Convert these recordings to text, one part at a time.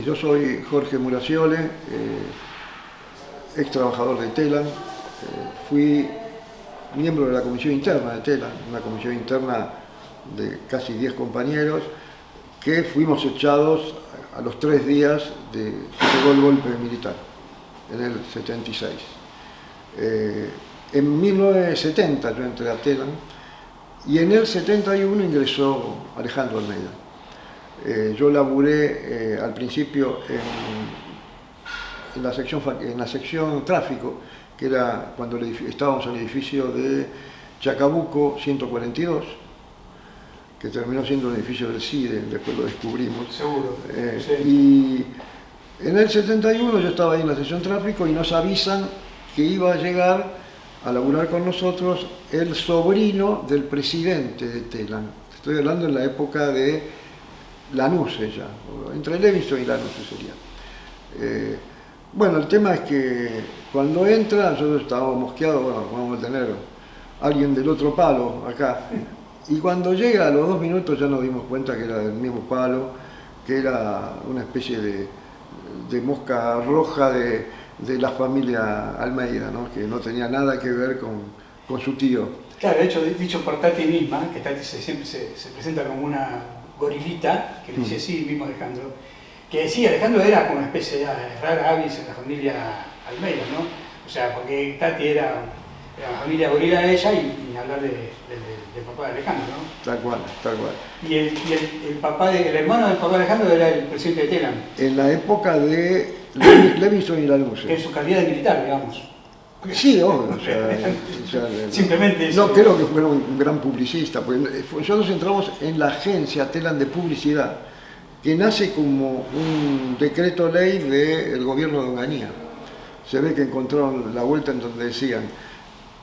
Yo soy Jorge Muraciole, ex trabajador de Telam. Fui miembro de la comisión interna de Telam, una comisión interna de casi 10 compañeros que fuimos echados a los 3 días de que llegó el golpe militar, en el 76. En 1970 yo entré a Telam y en el 71 ingresó Alejandro Almeida. Yo laburé al principio en la sección tráfico, que era cuando estábamos en el edificio de Chacabuco 142, que terminó siendo un edificio del CIDE, después lo descubrimos. Seguro. Sí. Y en el 71 yo estaba ahí en la sección tráfico y nos avisan que iba a llegar a laburar con nosotros el sobrino del presidente de Telam. Estoy hablando en la época de Lanuse ya, entre Levinson y Lanuse sería. Bueno, el tema es que cuando entra, nosotros estábamos mosqueados, bueno, vamos a tener a alguien del otro palo acá. Y cuando llega a los 2 minutos ya nos dimos cuenta que era del mismo palo, que era una especie de mosca roja de la familia Almeida, ¿no? Que no tenía nada que ver con su tío. Claro, de hecho, dicho por Tati misma, que Tati siempre se presenta como una gorilita, que le dice sí, mismo Alejandro, que sí, Alejandro era como una especie de rara avis en la familia Almeida, ¿no? O sea, porque Tati era la familia gorila de ella y hablar del papá de Alejandro, ¿no? Tal cual, tal cual. Y el hermano del papá de Alejandro era el presidente de Telam. En la época de Levinson y Lanuse. En su calidad de militar, digamos. Sí, obvio. Simplemente eso. No creo que fuera un gran publicista, porque nosotros entramos en la agencia Telam de publicidad, que nace como un decreto ley del gobierno de Onganía. Se ve que encontraron la vuelta en donde decían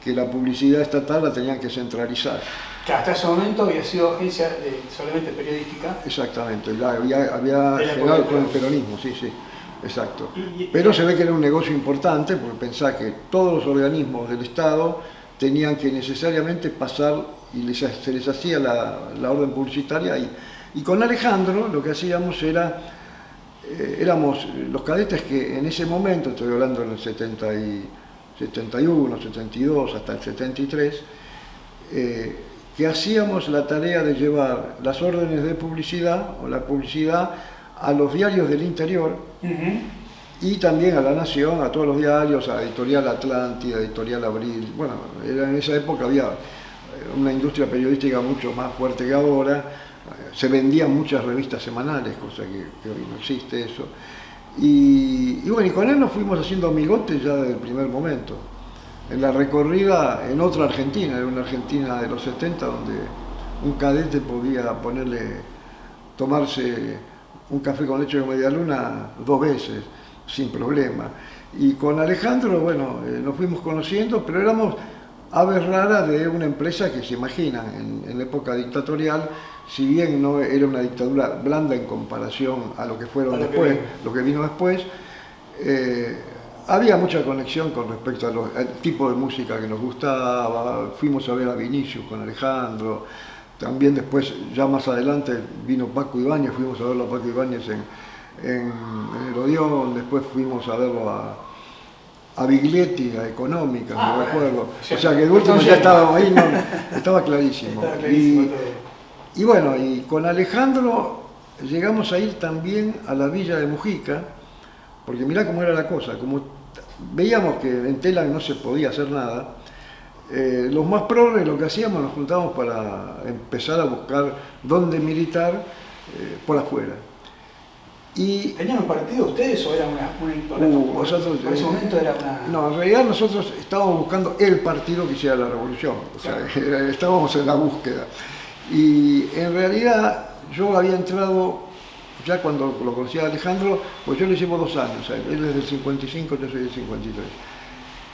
que la publicidad estatal la tenían que centralizar. Claro, hasta ese momento había sido agencia solamente periodística. Exactamente, había llegado con el peronismo, sí, sí. Exacto. Pero se ve que era un negocio importante porque pensaba que todos los organismos del Estado tenían que necesariamente pasar y se les hacía la orden publicitaria y con Alejandro lo que hacíamos éramos los cadetes que en ese momento, estoy hablando en el 71, 72 hasta el 73, que hacíamos la tarea de llevar las órdenes de publicidad o la publicidad a los diarios del interior y también a La Nación, a todos los diarios, a Editorial Atlántida, Editorial Abril. Bueno, en esa época había una industria periodística mucho más fuerte que ahora, se vendían muchas revistas semanales, cosa que hoy no existe eso. Y bueno, y con él nos fuimos haciendo amigotes ya desde el primer momento. En la recorrida en otra Argentina, era una Argentina de los 70 donde un cadete podía tomarse un café con leche de media luna 2 veces, sin problema. Y con Alejandro, bueno, nos fuimos conociendo, pero éramos aves raras de una empresa que se imaginan, en la época dictatorial, si bien no era una dictadura blanda en comparación a lo que fueron después, lo que vino después, había mucha conexión con respecto al tipo de música que nos gustaba. Fuimos a ver a Vinicius con Alejandro. También después, ya más adelante, vino Paco Ibáñez, fuimos a verlo a Paco Ibáñez en el Odeón, después fuimos a verlo a Biglietti, a Económica, me recuerdo. O sea que de último ya estábamos ahí, estaba clarísimo. Y bueno, y con Alejandro llegamos a ir también a la Villa de Mujica, porque mirá cómo era la cosa, como veíamos que en Telam no se podía hacer nada. Los más progres lo que hacíamos, nos juntábamos para empezar a buscar dónde militar por afuera. ¿Tenían un partido ustedes o era por ese momento era una...? No, en realidad nosotros estábamos buscando el partido que hiciera la revolución, o sea, estábamos en la búsqueda. Y en realidad yo había entrado, ya cuando lo conocía a Alejandro, pues yo le llevo 2 años, él es del 55, yo soy del 53.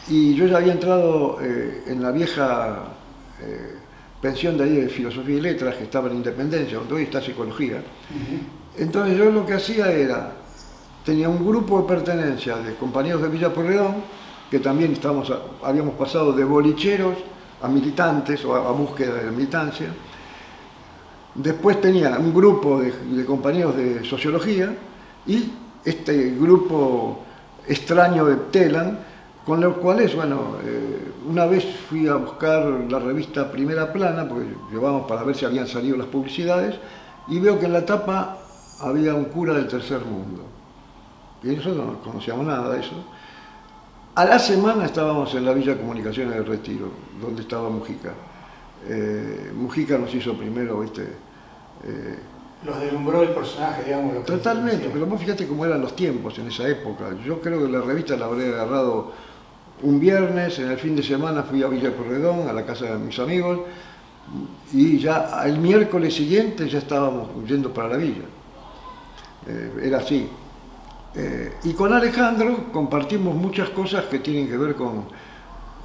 Y yo ya había entrado en la vieja pensión de ahí de Filosofía y Letras, que estaba en Independencia, donde hoy está Psicología. Entonces yo lo que hacía tenía un grupo de pertenencia de compañeros de Villa Pueyrredón, que también habíamos pasado de bolicheros a militantes o a búsqueda de militancia. Después tenía un grupo de compañeros de Sociología y este grupo extraño de Telam, con los cuales, bueno, una vez fui a buscar la revista Primera Plana, porque llevábamos para ver si habían salido las publicidades, y veo que en la tapa había un cura del tercer mundo. Y nosotros no conocíamos nada de eso. A la semana estábamos en la Villa Comunicaciones del Retiro, donde estaba Mujica. Mujica nos hizo primero, ¿viste? Los deslumbró el personaje, digamos. Totalmente, pero vos fíjate cómo eran los tiempos en esa época. Yo creo que la revista la habré agarrado un viernes, en el fin de semana fui a Villa Pueyrredón, a la casa de mis amigos, y ya el miércoles siguiente ya estábamos yendo para la villa. Era así. Y con Alejandro compartimos muchas cosas que tienen que ver con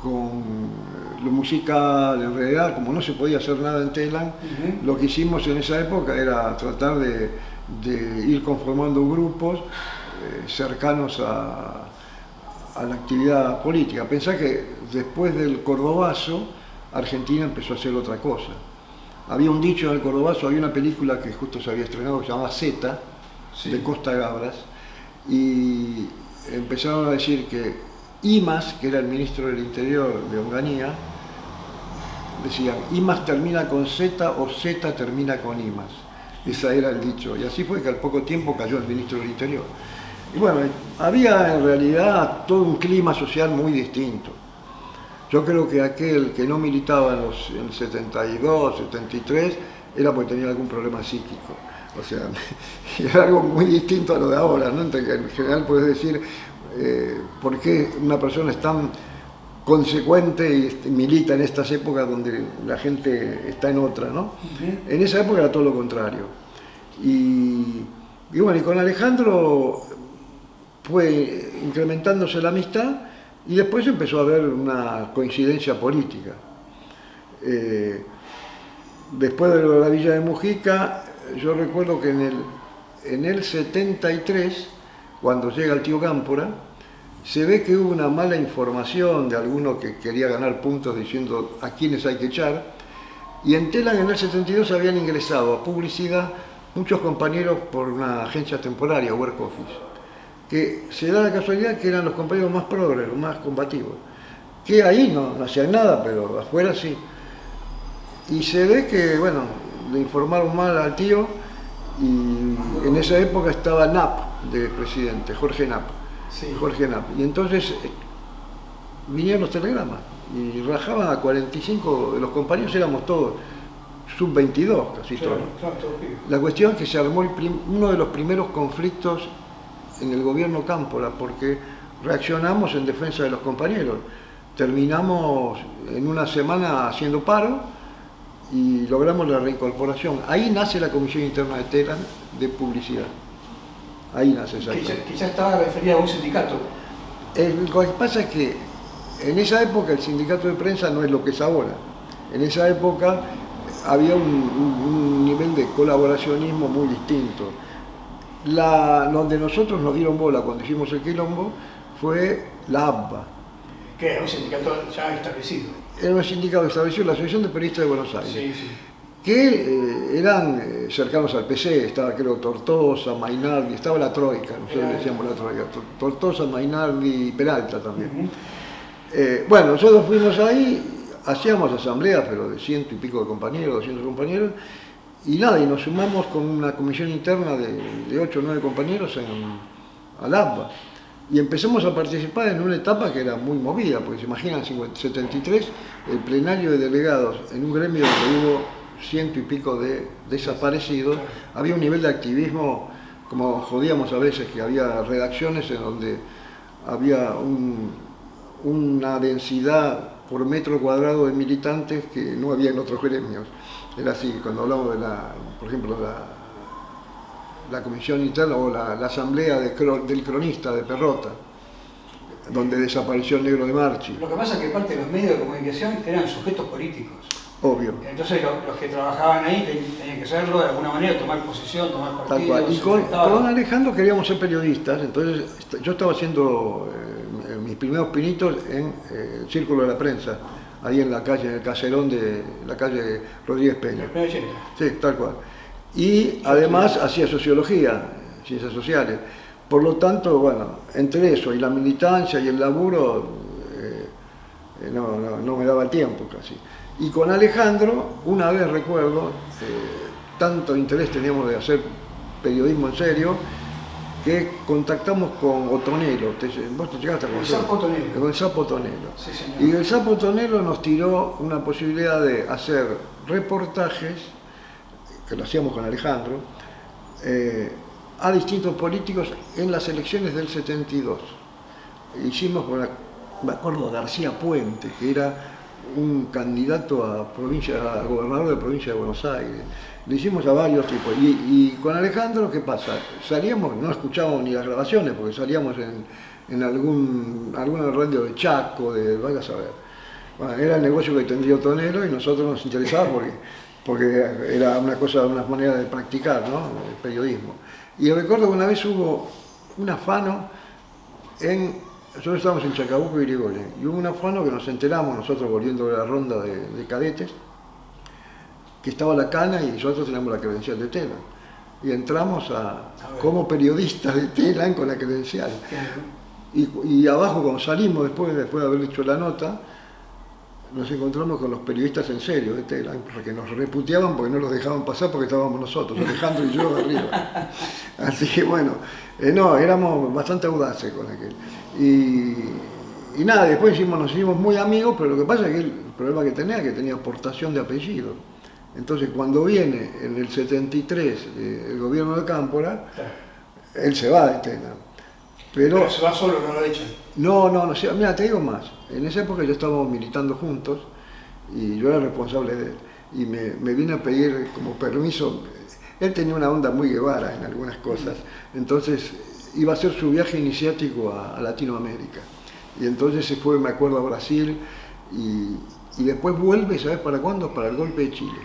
lo musical. En realidad, como no se podía hacer nada en Telam, lo que hicimos en esa época era tratar de ir conformando grupos cercanos a la actividad política. Pensá que después del Cordobazo, Argentina empezó a hacer otra cosa. Había un dicho en el Cordobazo, había una película que justo se había estrenado que se llamaba Zeta, sí, de Costa Gabras, y empezaron a decir que Imaz, que era el ministro del Interior de Onganía, decían, Imaz termina con Z o Z termina con Imaz. Ese era el dicho, y así fue que al poco tiempo cayó el ministro del Interior. Y bueno, había en realidad todo un clima social muy distinto. Yo creo que aquel que no militaba en el 72, 73, era porque tenía algún problema psíquico. O sea, era algo muy distinto a lo de ahora, ¿no? En general puedes decir por qué una persona es tan consecuente y milita en estas épocas donde la gente está en otra, ¿no? En esa época era todo lo contrario. Y bueno, y con Alejandro fue incrementándose la amistad y después empezó a haber una coincidencia política. Después de la Villa de Mujica, yo recuerdo que en el 73, cuando llega el tío Cámpora, se ve que hubo una mala información de alguno que quería ganar puntos diciendo a quiénes hay que echar, y en Telam en el 72 habían ingresado a publicidad muchos compañeros por una agencia temporaria, Work Office, que se da la casualidad que eran los compañeros más progres, los más combativos, que ahí no hacían nada, pero afuera sí. Y se ve que, bueno, le informaron mal al tío, y en esa época estaba Knapp de presidente, Jorge Knapp. Sí. Jorge Knapp. Y entonces vinieron los telegramas y rajaban a 45 de los compañeros, éramos todos sub-22, casi todos. La cuestión es que se armó uno de los primeros conflictos en el gobierno Cámpora, porque reaccionamos en defensa de los compañeros. Terminamos en una semana haciendo paro y logramos la reincorporación. Ahí nace la Comisión Interna de Telam de Publicidad. Ahí nace esa cosa. Que ya estaba referida a un sindicato. Lo que pasa es que en esa época el sindicato de prensa no es lo que es ahora. En esa época había un nivel de colaboracionismo muy distinto. Donde nosotros nos dieron bola cuando hicimos el quilombo fue la ABBA. Que era un sindicato ya establecido. Era un sindicato establecido, la Asociación de Periodistas de Buenos Aires. Sí, sí. Que eran cercanos al PC, estaba creo Tortosa, Mainardi, estaba la Troika, nosotros decíamos la Troika, Tortosa, Mainardi y Peralta también. Bueno, nosotros fuimos ahí, hacíamos asambleas, pero de 100 y pico de compañeros, 200 compañeros, y nada, y nos sumamos con una comisión interna de 8 o 9 compañeros al ABBA. Y empezamos a participar en una etapa que era muy movida, porque se imaginan, en 73, el plenario de delegados en un gremio donde hubo 100 y pico de desaparecidos, había un nivel de activismo, como jodíamos a veces, que había redacciones en donde había una densidad por metro cuadrado de militantes que no había en otros gremios. Era así, cuando hablamos de por ejemplo, la comisión interna o la asamblea del cronista de Perrota, donde desapareció el negro de Marchi. Lo que pasa es que parte de los medios de comunicación eran sujetos políticos. Obvio. Entonces los que trabajaban ahí tenían que hacerlo de alguna manera, tomar posición, tomar partido. Tal cual. Y con Alejandro queríamos ser periodistas, entonces yo estaba haciendo mis primeros pinitos en el Círculo de la Prensa, ahí en la calle, en el caserón de la calle Rodríguez Peña. Sí, tal cual. Y además hacía sociología, ciencias sociales. Por lo tanto, bueno, entre eso y la militancia y el laburo, no me daba tiempo casi. Y con Alejandro, una vez recuerdo, tanto interés teníamos de hacer periodismo en serio, que contactamos con Otonelo. Vos te llegaste a conocer. El Sapo Tonelo. Con el Sapo Tonelo. Sí, señor. Y el Sapo Tonelo nos tiró una posibilidad de hacer reportajes, que lo hacíamos con Alejandro, a distintos políticos en las elecciones del 72. Hicimos con, me acuerdo, García Puente, que era un candidato a gobernador de la provincia de Buenos Aires. Le hicimos a varios tipos. Y con Alejandro, ¿qué pasa? Salíamos, no escuchábamos ni las grabaciones, porque salíamos en alguna radio de Chaco, vaya a saber. Bueno, era el negocio que tendría Otonelo y nosotros nos interesaba porque era una manera de practicar, ¿no?, el periodismo. Y recuerdo que una vez hubo un afano nosotros estábamos en Chacabuco y Irigoyen, y hubo un afano que nos enteramos, nosotros volviendo de la ronda de cadetes, que estaba la cana y nosotros teníamos la credencial de Telam. Y entramos como periodistas de Telam con la credencial. Y abajo, cuando salimos, después de haber hecho la nota, nos encontramos con los periodistas en serio de Telam, porque nos reputeaban porque no los dejaban pasar porque estábamos nosotros, Alejandro y yo arriba. Así que bueno, éramos bastante audaces con aquel. Y nada, después nos hicimos muy amigos, pero lo que pasa es que el problema que tenía aportación de apellido. Entonces cuando viene en el 73 el gobierno de Cámpora, él se va de Telam. Pero se va solo, no lo echan. No, mira, te digo más. En esa época ya estábamos militando juntos y yo era responsable de él. Y me vine a pedir como permiso. Él tenía una onda muy Guevara en algunas cosas. Entonces iba a hacer su viaje iniciático a Latinoamérica. Y entonces se fue, me acuerdo, a Brasil y después vuelve, ¿sabes para cuándo? Para el golpe de Chile.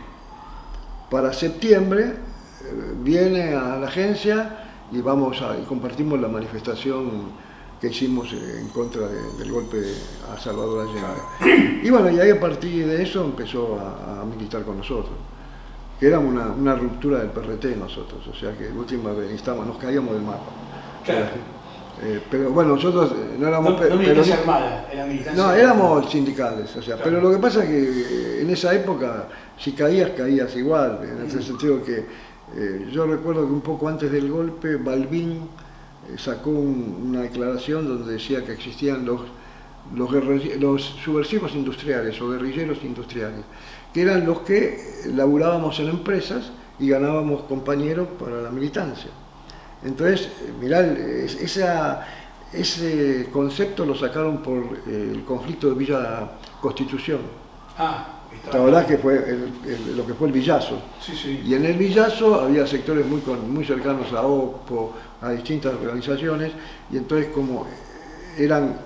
Para septiembre viene a la agencia y y compartimos la manifestación que hicimos en contra del golpe a Salvador Allende. Y bueno, y ahí a partir de eso empezó a militar con nosotros. Que era una ruptura del PRT nosotros, o sea que la última vez nos caíamos del mapa. Claro. Pero bueno, nosotros no éramos... No militancia armada, era militancia. No, éramos sindicales, o sea, claro. Pero lo que pasa es que en esa época, si caías igual, en el sentido que yo recuerdo que un poco antes del golpe, Balbín sacó una declaración donde decía que existían los subversivos industriales o guerrilleros industriales, que eran los que laburábamos en empresas y ganábamos compañeros para la militancia. Entonces, mirá, ese concepto lo sacaron por el conflicto de Villa Constitución. La verdad que fue lo que fue el Villazo. Sí, sí. Y en el Villazo había sectores muy cercanos a OPO, a distintas organizaciones, y entonces como eran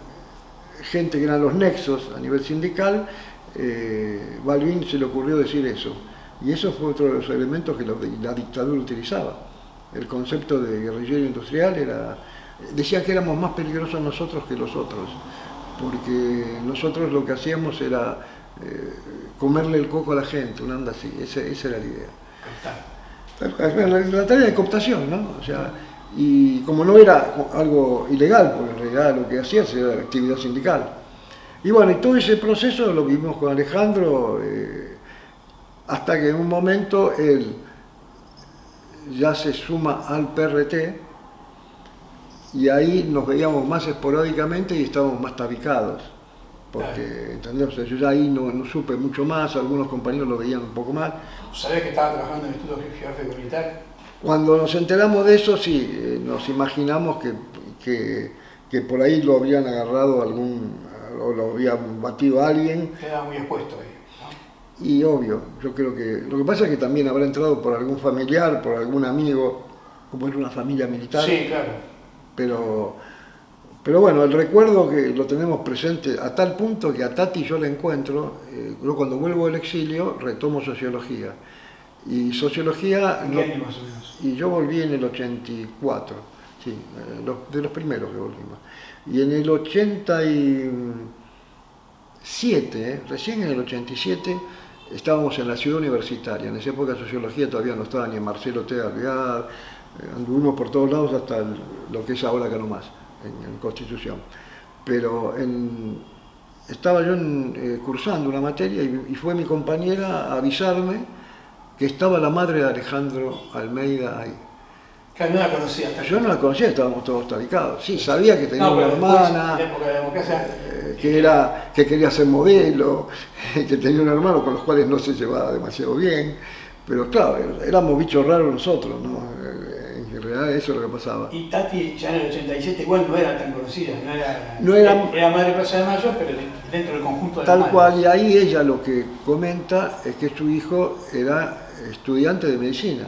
gente que eran los nexos a nivel sindical, Balbín se le ocurrió decir eso. Y eso fue otro de los elementos que la dictadura utilizaba. El concepto de guerrillero industrial decía que éramos más peligrosos nosotros que los otros, porque nosotros lo que hacíamos era comerle el coco a la gente, una onda así, esa era la idea. La tarea de cooptación, ¿no? O sea, y como no era algo ilegal, porque en realidad lo que hacías era actividad sindical. Y bueno, y todo ese proceso lo vimos con Alejandro, hasta que en un momento él ya se suma al PRT, y ahí nos veíamos más esporádicamente y estábamos más tabicados. Porque, ¿entendés? O sea, yo ya ahí no supe mucho más, algunos compañeros lo veían un poco más. ¿Sabés que estaba trabajando en el Instituto Geográfico Militar? Cuando nos enteramos de eso, sí, nos imaginamos que por ahí lo habían agarrado o lo habían batido a alguien. Quedaba muy expuesto ahí, ¿no? Y obvio, yo creo que... Lo que pasa es que también habrá entrado por algún familiar, por algún amigo, como era una familia militar. Sí, claro. Pero bueno, el recuerdo que lo tenemos presente a tal punto que a Tati yo la encuentro, yo cuando vuelvo del exilio retomo sociología. Y sociología... ¿En qué año más o menos? Y yo volví en el 84, sí, de los primeros que volvimos. Y en el 87, recién en el 87, estábamos en la ciudad universitaria. En esa época sociología todavía no estaba ni en Marcelo T. Alvear, anduvimos por todos lados hasta lo que es ahora acá nomás, en Constitución. Pero estaba yo cursando una materia y fue mi compañera a avisarme que estaba la madre de Alejandro Almeida ahí. Claro, no la conocía. Yo no la conocía, estábamos todos tabicados. Sí, sabía que tenía una hermana, que quería ser modelo, que tenía un hermano con los cuales no se llevaba demasiado bien. Pero claro, éramos bichos raros nosotros, ¿no? En realidad eso es lo que pasaba. Y Tati ya en el 87 igual no era tan conocida, era madre de Plaza de Mayo, pero dentro del conjunto de tal cual, y ahí ella lo que comenta es que su hijo era estudiante de medicina.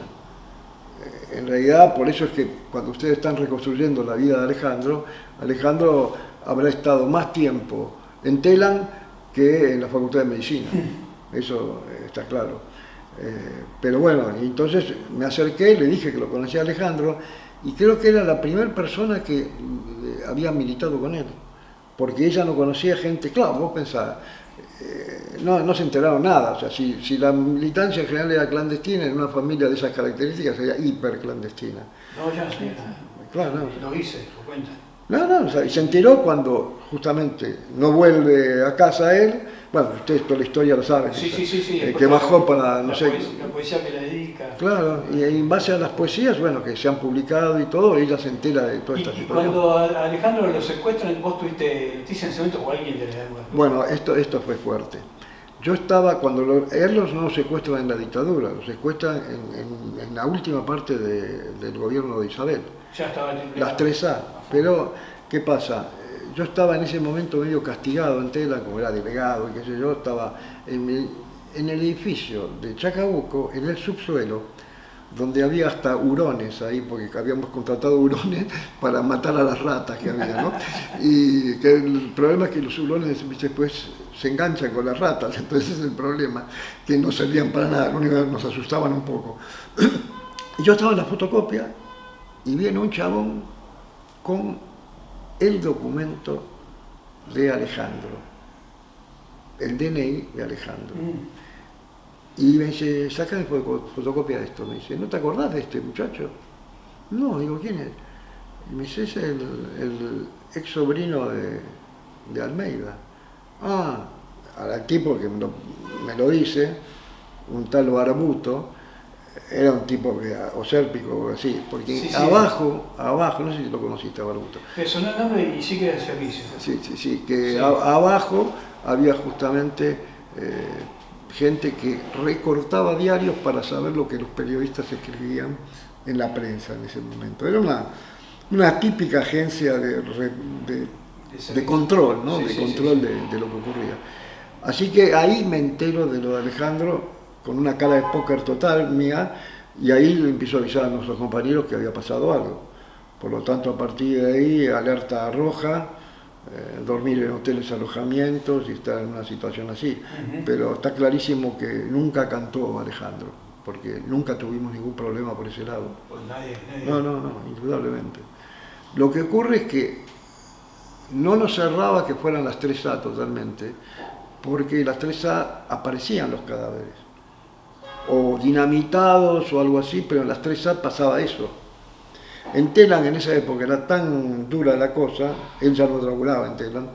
En realidad, por eso es que cuando ustedes están reconstruyendo la vida de Alejandro, Alejandro habrá estado más tiempo en Telam que en la Facultad de Medicina. Eso está claro. Pero bueno, entonces me acerqué, le dije que lo conocía a Alejandro y creo que era la primera persona que había militado con él, porque ella no conocía gente, claro, vos pensás, no se enteraron nada, o sea, si la militancia en general era clandestina, en una familia de esas características sería hiperclandestina. No, ya no sabía nada. Claro, no. Lo hice, lo cuenta. No, o sea, y se enteró cuando justamente no vuelve a casa él. Bueno, ustedes toda la historia lo saben. Sí. Que bajó para, no sé... La poesía que le dedica. Claro, y en base a las poesías, bueno, que se han publicado y todo, ella se entera de toda esta situación. Y cuando a Alejandro lo secuestran, ¿vos tuviste noticia en ese momento o alguien de la época? Bueno, esto fue fuerte. Yo estaba, cuando él no lo secuestran en la dictadura, lo secuestran en la última parte del gobierno de Isabel. Ya estaba... Las 3A. Pero, ¿qué pasa? Yo estaba en ese momento medio castigado en Telam, como era delegado y qué sé yo, estaba en el edificio de Chacabuco, en el subsuelo, donde había hasta hurones ahí, porque habíamos contratado hurones para matar a las ratas que había, ¿no? Y que el problema es que los hurones después se enganchan con las ratas, entonces ese es el problema, que no servían para nada, lo único que nos asustaban un poco. Y yo estaba en la fotocopia y viene un chabón con el documento de Alejandro, el DNI de Alejandro. Y me dice, sácame fotocopia de esto. Me dice, ¿no te acordás de este muchacho? No, digo, ¿quién es? Y me dice, es el ex sobrino de Almeida. Ah, al tipo que me lo dice, un tal Barbuto, era un tipo o sérpico o así, porque sí. abajo, no sé si lo conociste a Barbuto. Le sonó el nombre y sí que era el servicio. Sí, que sí. Abajo había justamente gente que recortaba diarios para saber lo que los periodistas escribían en la prensa en ese momento. Era una típica agencia de control, ¿no? De control de lo que ocurría. Así que ahí me entero de lo de Alejandro, con una cara de póker total mía, y ahí le empiezo a avisar a nuestros compañeros que había pasado algo. Por lo tanto, a partir de ahí, alerta roja, dormir en hoteles, alojamientos y estar en una situación así. Pero está clarísimo que nunca cantó Alejandro, porque nunca tuvimos ningún problema por ese lado. Pues nadie. No, indudablemente. Lo que ocurre es que no nos cerraba que fueran las 3A totalmente, porque las 3A aparecían los cadáveres, o dinamitados o algo así, pero en las 3A pasaba eso. En Telam en esa época era tan dura la cosa, él ya no laburaba en Telam,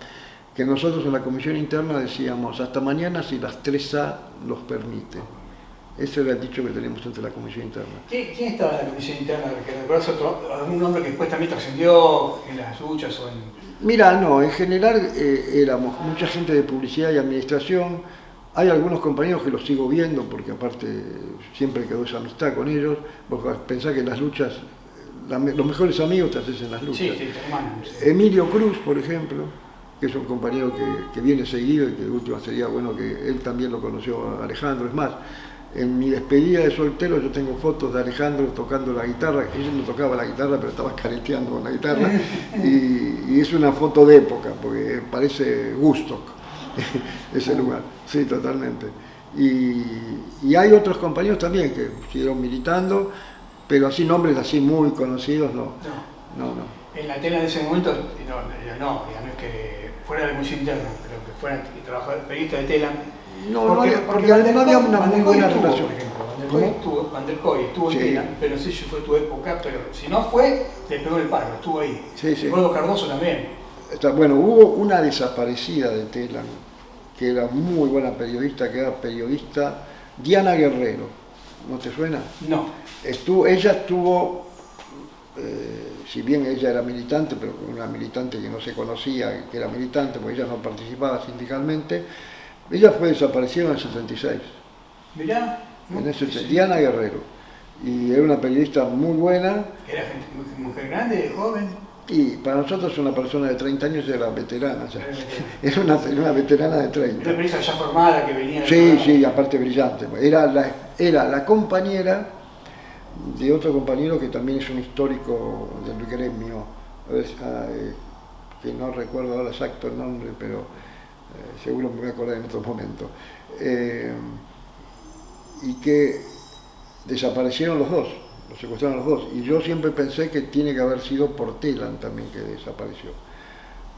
que nosotros en la comisión interna decíamos, hasta mañana si las 3A los permite. Ese era el dicho que teníamos entre la comisión interna. ¿Quién estaba en la comisión interna? ¿Recuerdas algún nombre que después también trascendió en las luchas o en...? Mira, no, en general éramos mucha gente de publicidad y administración. Hay algunos compañeros que los sigo viendo porque aparte siempre quedó esa amistad con ellos. Vos pensás que en las luchas, los mejores amigos te haces en las luchas. Sí, hermano. Sí. Emilio Cruz, por ejemplo, que es un compañero que viene seguido y que de última sería bueno que él también lo conoció a Alejandro. Es más, en mi despedida de soltero yo tengo fotos de Alejandro tocando la guitarra. Él no tocaba la guitarra, pero estaba careteando con la guitarra. Y es una foto de época, porque parece Woodstock, ese lugar. Sí, totalmente. Y hay otros compañeros también que siguieron militando, pero así nombres así muy conocidos, no. En la tela de ese momento, no es que fuera de la comisión interna, pero que fueran trabajadores periodistas de Telam. Porque no había una muy buena relación. Coy estuvo, Van der Koy estuvo en Sí. Telam, pero no sé si fue tu época, pero si no fue, le pegó el palo, estuvo ahí. Sí, sí. Gordo Cardoso también. Bueno, hubo una desaparecida de Telam, que era muy buena periodista, que era periodista Diana Guerrero. ¿No te suena? No. Ella estuvo, si bien ella era militante, pero una militante que no se conocía que era militante, porque ella no participaba sindicalmente, ella fue desaparecida en el 76. Mirá. En ese, Sí. Diana Guerrero. Y era una periodista muy buena. Era gente, mujer grande, joven. Y para nosotros una persona de 30 años era veterana. Ya. Era Era una veterana de 30. una periodista ya formada que venía del Sí, programa. sí, aparte brillante. Era la compañera de otro compañero que también es un histórico del gremio, que no recuerdo ahora exacto el nombre, pero seguro me voy a acordar en otro momento. Y que desaparecieron los dos, los secuestraron los dos. Y yo siempre pensé que tiene que haber sido por Telam también que desapareció.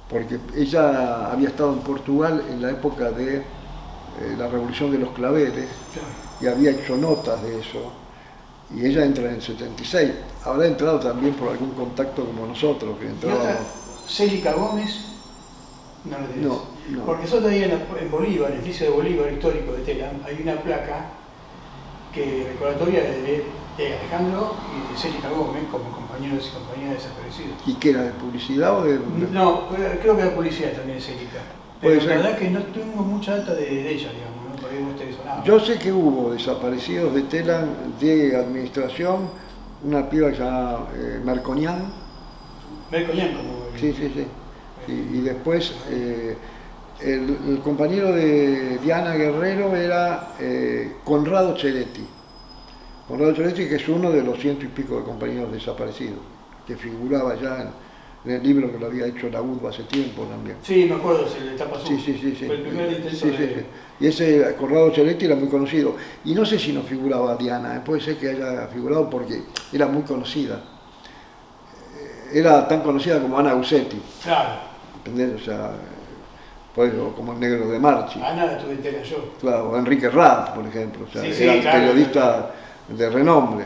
Porque ella había estado en Portugal en la época de la Revolución de los Claveles, Claro. y había hecho notas de eso, y ella entra en el 76. Habrá entrado también por algún contacto como nosotros, que ¿Y entrábamos. otra? Célica Gómez, no lo tenés. No. Porque nosotros ahí en Bolívar, en el edificio de Bolívar histórico de Telam, hay una placa que recordatoria de Alejandro y de Célica Gómez como compañeros y compañeras desaparecidos. ¿Y qué era, de publicidad o de...? No, creo que era policía también Célica. Puede Pero la ser. verdad que no tengo mucha data de ella, digamos, ¿no? Por ahí vos te sonaba. Yo sé que hubo desaparecidos de Telam de administración, una piba que se llama Marconian. Melcoñán como... Sí. Y después el compañero de Diana Guerrero era Conrado Cheretti. Conrado Cheretti, que es uno de los 100 y pico de compañeros desaparecidos, que figuraba ya en el libro que lo había hecho la UDBA hace tiempo también. Sí, me acuerdo, se le tapa azul. Sí. Fue el primer intento Sí. de... Y ese Conrado Cheretti era muy conocido. Y no sé si no figuraba Diana, puede ser que haya figurado porque era muy conocida. Era tan conocida como Ana Gussetti, Claro. ¿entendés? O sea, pues, o como el negro de Marchi. Ana la tuve entera yo. Claro, o Enrique Rath, por ejemplo, o sea, Sí, eran claro, periodistas de renombre.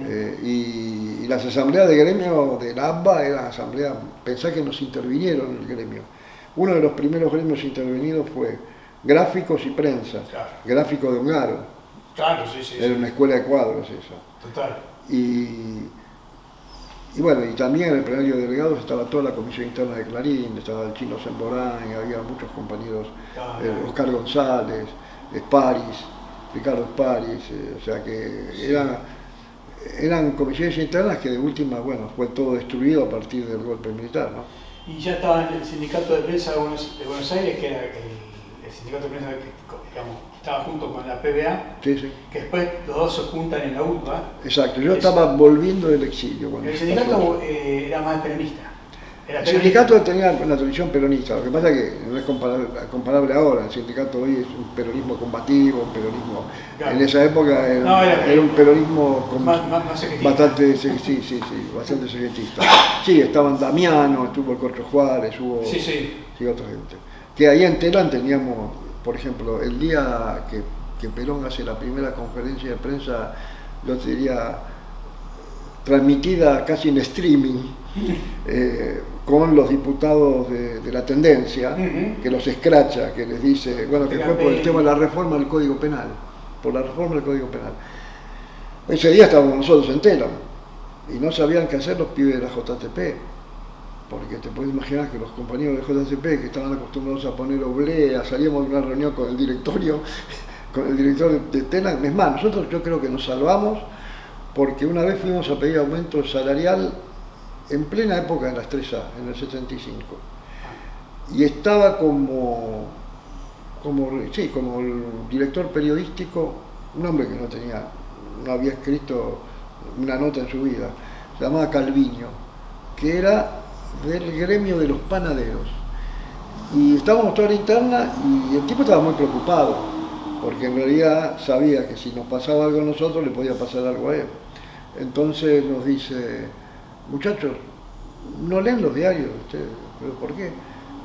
Ujú. Y las asambleas de gremio de la AMBA eran asambleas, pensá que nos intervinieron en el gremio. Uno de los primeros gremios intervenidos fue gráficos y prensa, Claro. gráfico de Ongaro, Claro, sí. era una escuela de cuadros eso. Total. Y bueno, y también en el plenario de delegados estaba toda la comisión interna de Clarín, estaba el Chino Semborán, y había muchos compañeros, Oscar González, Ricardo Esparis, o sea que eran comisiones internas que de última, bueno, fue todo destruido a partir del golpe militar, ¿no? Y ya estaba en el sindicato de prensa de Buenos Aires, que era el sindicato de prensa que, digamos, estaba junto con la PBA, Sí. que después los dos se juntan en la UTBA. Exacto, yo estaba volviendo del exilio cuando El pasó sindicato eso. era más peronista. Era El peronista. sindicato tenía una tradición peronista, lo que pasa es que no es comparable ahora, el sindicato hoy es un peronismo combativo, un peronismo... Claro. En esa época era un peronismo más secretista. bastante secretista. Sí, estaban Damiano, estuvo el Corcho Juárez, hubo Sí. otra gente. Que ahí en Telam teníamos, por ejemplo, el día que Perón hace la primera conferencia de prensa, yo te diría, transmitida casi en streaming, con los diputados de la tendencia, Ujú. que los escracha, que les dice, bueno, que fue por el tema de la reforma del Código Penal, por la reforma del Código Penal. Ese día estábamos nosotros en Telam, y no sabían qué hacer los pibes de la JTP, porque te puedes imaginar que los compañeros de JTP, que estaban acostumbrados a poner oblea, salíamos de una reunión con el director de Telam. Es más, nosotros yo creo que nos salvamos, porque una vez fuimos a pedir aumento salarial en plena época de las 3A, en el 75. Y estaba como el director periodístico, un hombre que no había escrito una nota en su vida, se llamaba Calviño, que era del gremio de los panaderos. Y estábamos toda la interna y el tipo estaba muy preocupado, porque en realidad sabía que si nos pasaba algo a nosotros le podía pasar algo a él. Entonces nos dice, muchachos, ¿no leen los diarios ustedes? ¿Pero por qué?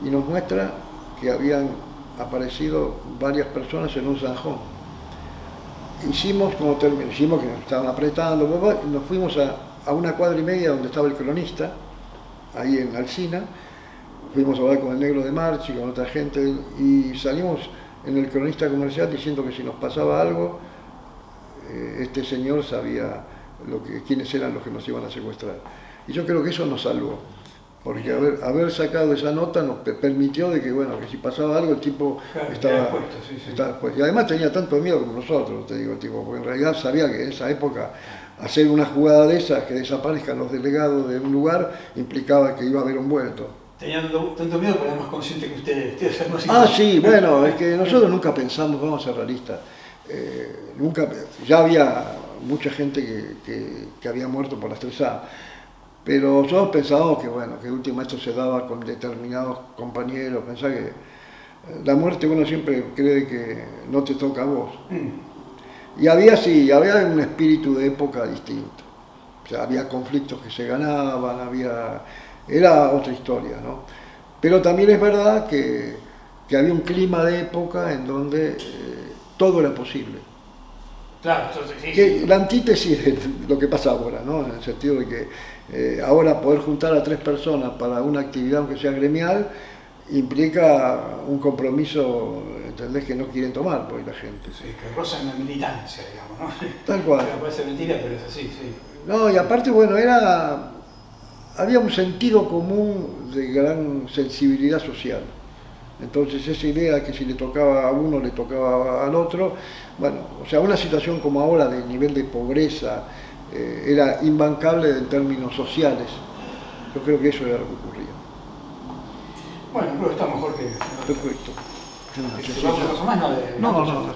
Y nos muestra que habían aparecido varias personas en un zanjón. hicimos como hicimos que nos estaban apretando, y nos fuimos a una cuadra y media donde estaba el cronista, ahí en Alsina, fuimos a hablar con el Negro de Marchi, con otra gente, y salimos en el cronista comercial diciendo que si nos pasaba algo, este señor sabía quiénes eran los que nos iban a secuestrar. Y yo creo que eso nos salvó, porque haber sacado esa nota nos permitió de que, bueno, que si pasaba algo el tipo estaba expuesto. Y además tenía tanto miedo como nosotros, te digo, tipo, porque en realidad sabía que en esa época hacer una jugada de esas, que desaparezcan los delegados de un lugar, implicaba que iba a haber un vuelto. Tenían tanto miedo, pero era más consciente que ustedes eran más Ah, sí, bueno, es que nosotros nunca pensamos, vamos a ser realistas, ya había mucha gente que había muerto por la 3A, pero nosotros pensábamos que, bueno, que último esto se daba con determinados compañeros, pensá que la muerte uno siempre cree que no te toca a vos. Y había un espíritu de época distinto, o sea, había conflictos que se ganaban, era otra historia, ¿no? Pero también es verdad que había un clima de época en donde todo era posible. Claro, sí. La antítesis de lo que pasa ahora, ¿no? En el sentido de que ahora poder juntar a 3 personas para una actividad, aunque sea gremial, implica un compromiso, ¿entendés?, que no quieren tomar por la gente. Sí, que rozan la militancia, digamos, ¿no? Tal cual. Parece mentira, pero es así, sí. No, y aparte, bueno, había un sentido común de gran sensibilidad social. Entonces esa idea que si le tocaba a uno, le tocaba al otro, bueno, o sea, una situación como ahora de nivel de pobreza era imbancable en términos sociales. Yo creo que eso era lo que ocurría. Bueno, creo que está mejor que... Perfecto. ¿Vamos a más? No.